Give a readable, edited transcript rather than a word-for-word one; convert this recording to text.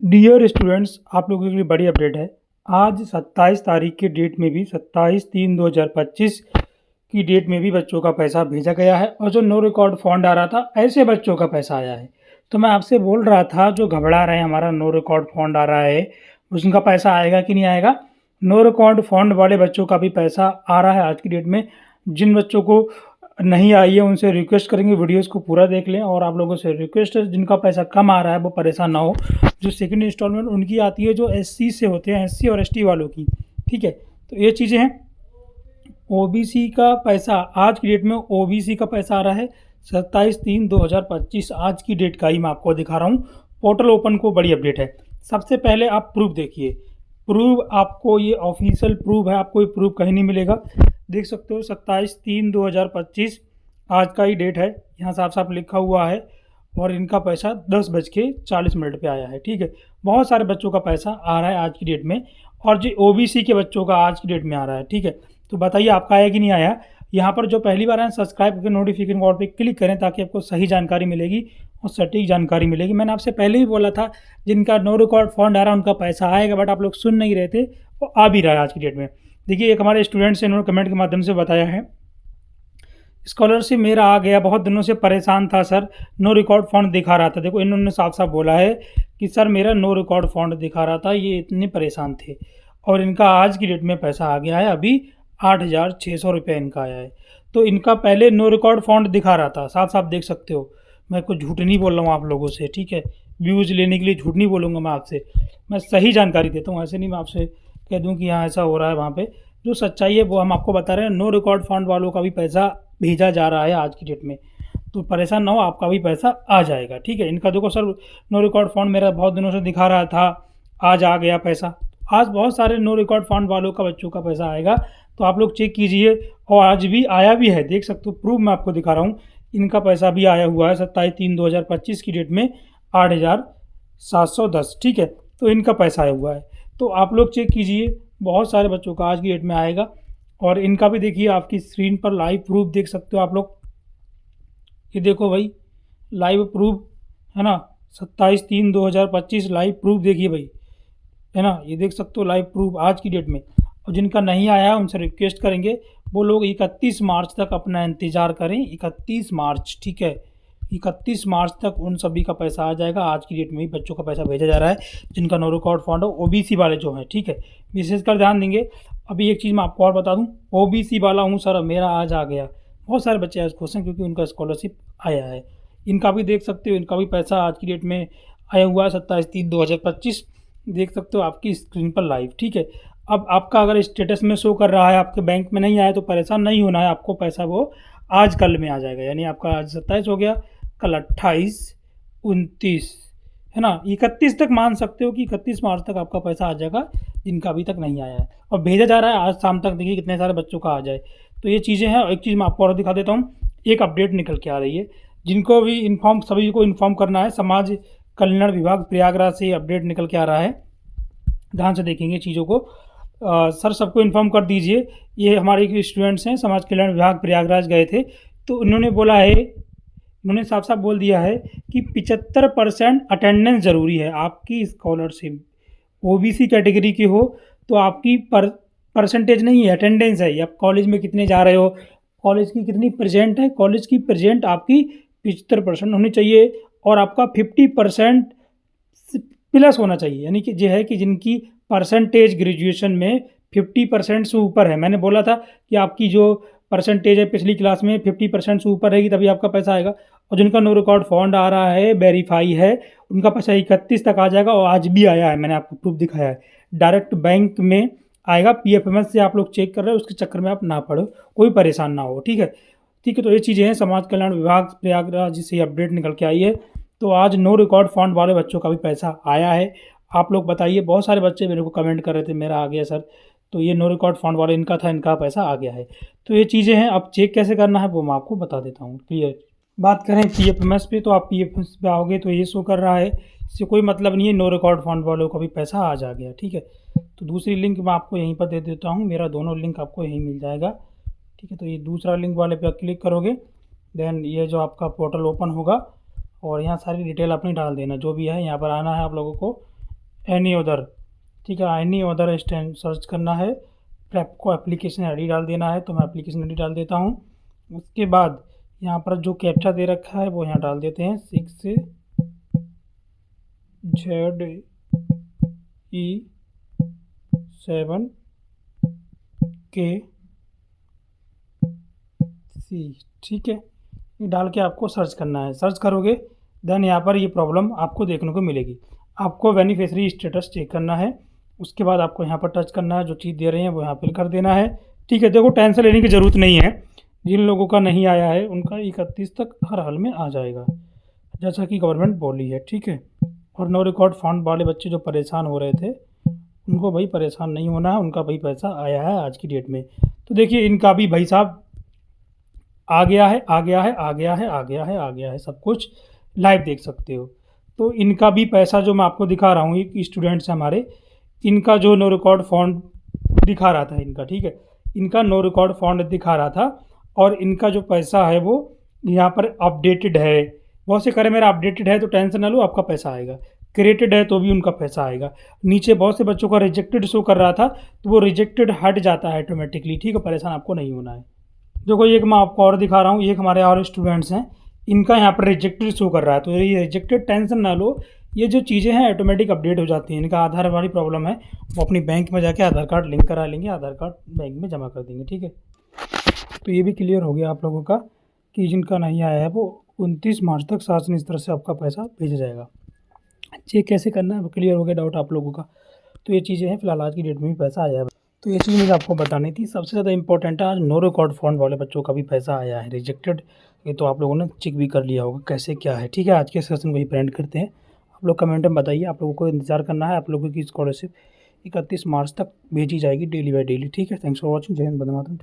Dear students, आप लोगों के लिए बड़ी अपडेट है। आज 27 तारीख के डेट में भी 27/3/2025 की डेट में भी बच्चों का पैसा भेजा गया है और जो नो रिकॉर्ड फंड आ रहा था ऐसे बच्चों का पैसा आया है। तो मैं आपसे बोल रहा था जो घबरा रहे हैं हमारा नो रिकॉर्ड फंड आ रहा है उसका पैसा आएगा कि नहीं आएगा। नो रिकॉर्ड फंड वाले बच्चों का भी पैसा आ रहा है आज की डेट में। जिन बच्चों को नहीं आई है उनसे रिक्वेस्ट करेंगे वीडियोस को पूरा देख लें, और आप लोगों से रिक्वेस्ट है जिनका पैसा कम आ रहा है वो परेशान ना हो। जो सेकंड इंस्टॉलमेंट उनकी आती है जो एससी से होते हैं, एससी और एसटी वालों की, ठीक है। तो ये चीज़ें हैं। ओबीसी का पैसा आज की डेट में ओबीसी का पैसा आ रहा है 27/3/2025 आज की डेट का ही मैं आपको दिखा रहा हूँ। पोर्टल ओपन को बड़ी अपडेट है। सबसे पहले आप प्रूफ देखिए। प्रूफ आपको ये ऑफिशियल प्रूफ है, आपको ये प्रूफ कहीं नहीं मिलेगा। देख सकते हो 27/3/2025 आज का ही डेट है, यहाँ साफ साफ लिखा हुआ है। और इनका पैसा 10:40 पे आया है, ठीक है। बहुत सारे बच्चों का पैसा आ रहा है आज की डेट में, और जो ओबीसी के बच्चों का आज की डेट में आ रहा है, ठीक है। तो बताइए आपका आया कि नहीं आया। यहाँ पर जो पहली बार आए सब्सक्राइब करके नोटिफिकेशन कॉल पे क्लिक करें ताकि आपको सही जानकारी मिलेगी और सटीक जानकारी मिलेगी। मैंने आपसे पहले ही बोला था जिनका नो रिकॉर्ड फंड आ रहा है उनका पैसा आएगा, बट आप लोग सुन नहीं रहे थे। वो आ भी रहा है आज की डेट में। देखिए एक हमारे स्टूडेंट्स इन्होंने कमेंट के माध्यम से बताया है, स्कॉलरशिप मेरा आ गया, बहुत दिनों से परेशान था सर, नो रिकॉर्ड फंड दिखा रहा था। देखो इन्होंने साफ साफ बोला है कि सर मेरा नो रिकॉर्ड फंड दिखा रहा था, ये इतने परेशान थे और इनका आज की डेट में पैसा आ गया है। अभी 8,600 रुपये इनका आया है। तो इनका पहले नो रिकॉर्ड फंड दिखा रहा था, साफ साफ देख सकते हो। मैं कुछ झूठ नहीं बोल रहा हूँ आप लोगों से, ठीक है। व्यूज़ लेने के लिए झूठ नहीं बोलूँगा मैं आपसे, मैं सही जानकारी देता हूँ। ऐसे नहीं मैं आपसे कह दूँ कि यहाँ ऐसा हो रहा है, वहाँ पे जो सच्चाई है वो हम आपको बता रहे हैं। नो रिकॉर्ड फंड वालों का भी पैसा भेजा जा रहा है आज की डेट में, तो परेशान ना हो, आपका भी पैसा आ जाएगा, ठीक है। इनका देखो सर नो रिकॉर्ड फंड मेरा बहुत दिनों से दिखा रहा था, आज आ गया पैसा। आज बहुत सारे नो रिकॉर्ड फंड वालों का बच्चों का पैसा आएगा, तो आप लोग चेक कीजिए। और आज भी आया भी है, देख सकते हो, प्रूफ मैं आपको दिखा रहा हूँ। इनका पैसा भी आया हुआ है 27/3/2025 की डेट में 8,710, ठीक है। तो इनका पैसा आया हुआ है, तो आप लोग चेक कीजिए। बहुत सारे बच्चों का आज की डेट में आएगा, और इनका भी देखिए आपकी स्क्रीन पर लाइव प्रूफ देख सकते हो आप लोग। ये देखो भाई लाइव प्रूफ है ना, 27/3/2025 लाइव प्रूफ देखिए भाई, है ना। ये देख सकते हो लाइव प्रूफ आज की डेट में। और जिनका नहीं आया उनसे रिक्वेस्ट करेंगे वो लोग 31 मार्च तक अपना इंतज़ार करें। 31 मार्च, ठीक है। 31 मार्च तक उन सभी का पैसा आ जाएगा। आज की डेट में ही बच्चों का पैसा भेजा जा रहा है जिनका नो रिकॉर्ड फंड हो, ओबीसी वाले जो हैं, ठीक है। विशेषकर ध्यान देंगे। अभी एक चीज़ मैं आपको और बता दूं, ओबीसी वाला हूं सर, मेरा आज आ गया। बहुत सारे बच्चे आज खुश हैं क्योंकि उनका स्कॉलरशिप आया है। इनका भी देख सकते हो, इनका भी पैसा आज की डेट में आया हुआ है 27/3/2025। देख सकते हो आपकी स्क्रीन पर लाइव, ठीक है। अब आपका अगर स्टेटस में शो कर रहा है, आपके बैंक में नहीं आया, तो परेशान नहीं होना है, आपको पैसा वो आज कल में आ जाएगा। यानी आपका आज 27 हो गया, कल 28, 29, है ना, 31 तक मान सकते हो कि 31 मार्च तक आपका पैसा आ जाएगा जिनका अभी तक नहीं आया है। और भेजा जा रहा है आज शाम तक, देखिए कितने सारे बच्चों का आ जाए। तो ये चीज़ें हैं। एक चीज़ मैं आपको और दिखा देता हूँ, एक अपडेट निकल के आ रही है जिनको भी इन्फॉर्म, सभी को इन्फॉर्म करना है। समाज कल्याण विभाग प्रयागराज से अपडेट निकल के आ रहा है, ध्यान से देखेंगे चीज़ों को। सर सबको इन्फॉर्म कर दीजिए। ये हमारे एक स्टूडेंट्स हैं, समाज कल्याण विभाग प्रयागराज गए थे, तो उन्होंने बोला है, उन्होंने साफ साफ बोल दिया है कि 75% अटेंडेंस ज़रूरी है। आपकी स्कॉलरशिप ओबीसी कैटेगरी की हो तो आपकी परसेंटेज नहीं है, अटेंडेंस है। आप कॉलेज में कितने जा रहे हो, कॉलेज की कितनी प्रेजेंट है, कॉलेज की प्रेजेंट आपकी 75% होनी चाहिए, और आपका 50% प्लस होना चाहिए। यानी कि यह है कि जिनकी परसेंटेज ग्रेजुएशन में 50% से ऊपर है। मैंने बोला था कि आपकी जो परसेंटेज है पिछली क्लास में 50% से ऊपर रहेगी तभी आपका पैसा आएगा। और जिनका नो रिकॉर्ड फंड आ रहा है, वेरीफाई है, उनका पैसा 31 तक आ जाएगा। और आज भी आया है, मैंने आपको प्रूफ दिखाया है। डायरेक्ट बैंक में आएगा, पीएफएमएस से आप लोग चेक कर रहे हो, उसके चक्कर में आप ना पड़ो, कोई परेशान ना हो, ठीक है। ठीक है, तो ये चीज़ें हैं। समाज कल्याण विभाग प्रयागराज से अपडेट निकल के आई है। तो आज नो रिकॉर्ड फंड वाले बच्चों का भी पैसा आया है। आप लोग बताइए, बहुत सारे बच्चे मेरे को कमेंट कर रहे थे मेरा आ गया सर, तो ये नो रिकॉर्ड फंड वाले इनका था, इनका पैसा आ गया है। तो ये चीज़ें हैं। अब चेक कैसे करना है वो मैं आपको बता देता हूँ, क्लियर। बात करें पीएफएमएस पे, तो आप पीएफएमएस पे आओगे तो ये शो कर रहा है, इससे कोई मतलब नहीं है। नो रिकॉर्ड फंड वालों का भी पैसा आ जा गया, ठीक है। तो दूसरी लिंक मैं आपको यहीं पर दे देता हूँ, मेरा दोनों लिंक आपको यहीं मिल जाएगा, ठीक है। तो ये दूसरा लिंक वाले पे क्लिक करोगे, देन ये जो आपका पोर्टल ओपन होगा, और यहाँ सारी डिटेल अपनी डाल देना, जो भी है यहाँ पर आना है आप लोगों को। एनी अदर, ठीक है, एनी अदर स्टैंड सर्च करना है। फिर आपको एप्लीकेशन आईडी डाल देना है, तो मैं एप्लीकेशन आईडी डाल देता हूँ। उसके बाद यहाँ पर जो कैप्चा दे रखा है वो यहाँ डाल देते हैं, 6ZE7KC, ठीक है। ये डाल के आपको सर्च करना है। सर्च करोगे देन यहाँ पर ये प्रॉब्लम आपको देखने को मिलेगी। आपको बेनिफिशियरी स्टेटस चेक करना है। उसके बाद आपको यहाँ पर टच करना है, जो चीज़ दे रहे हैं वो यहाँ फिल कर देना है, ठीक है। देखो टेंशन लेने की ज़रूरत नहीं है, जिन लोगों का नहीं आया है उनका 31 तक हर हाल में आ जाएगा, जैसा कि गवर्नमेंट बोली है, ठीक है। और नो रिकॉर्ड फाउंड वाले बच्चे जो परेशान हो रहे थे, उनको भाई परेशान नहीं होना है, उनका भाई पैसा आया है आज की डेट में। तो देखिए इनका भी भाई साहब आ गया है, आ गया है, आ गया है, आ गया है, आ गया है, सब कुछ लाइव देख सकते हो। तो इनका भी पैसा जो मैं आपको दिखा रहा हूँ, ये स्टूडेंट्स हैं हमारे, इनका जो नो रिकॉर्ड फाउंड दिखा रहा था इनका, ठीक है, इनका नो रिकॉर्ड फाउंड दिखा रहा था, और इनका जो पैसा है वो यहाँ पर अपडेटेड है। बहुत से करे मेरा अपडेटेड है तो टेंशन ना लो, आपका पैसा आएगा। क्रिएटेड है तो भी उनका पैसा आएगा। नीचे बहुत से बच्चों का रिजेक्टेड शो कर रहा था, तो वो रिजेक्टेड हट जाता है ऑटोमेटिकली, ठीक है, परेशान आपको नहीं होना है। देखो एक मैं आपको और दिखा रहा हूँ, एक हमारे और स्टूडेंट्स हैं, इनका यहाँ पर रिजेक्टेड शो कर रहा है, तो ये रिजेक्टेड टेंशन ना लो, ये जो चीज़ें हैं ऑटोमेटिक अपडेट हो जाती हैं। इनका आधार वाली प्रॉब्लम है, वो अपनी बैंक में जाके आधार कार्ड लिंक करा लेंगे, आधार कार्ड बैंक में जमा कर देंगे, ठीक है। तो ये भी क्लियर हो गया आप लोगों का कि जिनका नहीं आया है वो 29 मार्च तक शासन इस तरह से आपका पैसा भेजा जाएगा। चेक कैसे करना है वो क्लियर हो गया डाउट आप लोगों का। तो ये चीज़ें हैं, फिलहाल आज की डेट में भी पैसा आया है। तो ये चीज़ मुझे आपको बतानी थी। सबसे ज़्यादा इंपॉर्टेंट है, आज नो रिकॉर्ड फाउंड वाले बच्चों का भी पैसा आया है रिजेक्टेड। ये तो आप लोगों ने चेक भी कर लिया होगा कैसे क्या है, ठीक है। आज के सेशन वही प्रिंट करते हैं, आप लोग कमेंट में बताइए। आप लोगों को इंतजार करना है, आप लोगों की स्कॉलरशिप 31 मार्च तक भेजी जाएगी डेली बाई डेली, ठीक है। Thanks for watching. जय हिंद, वंदे मातरम।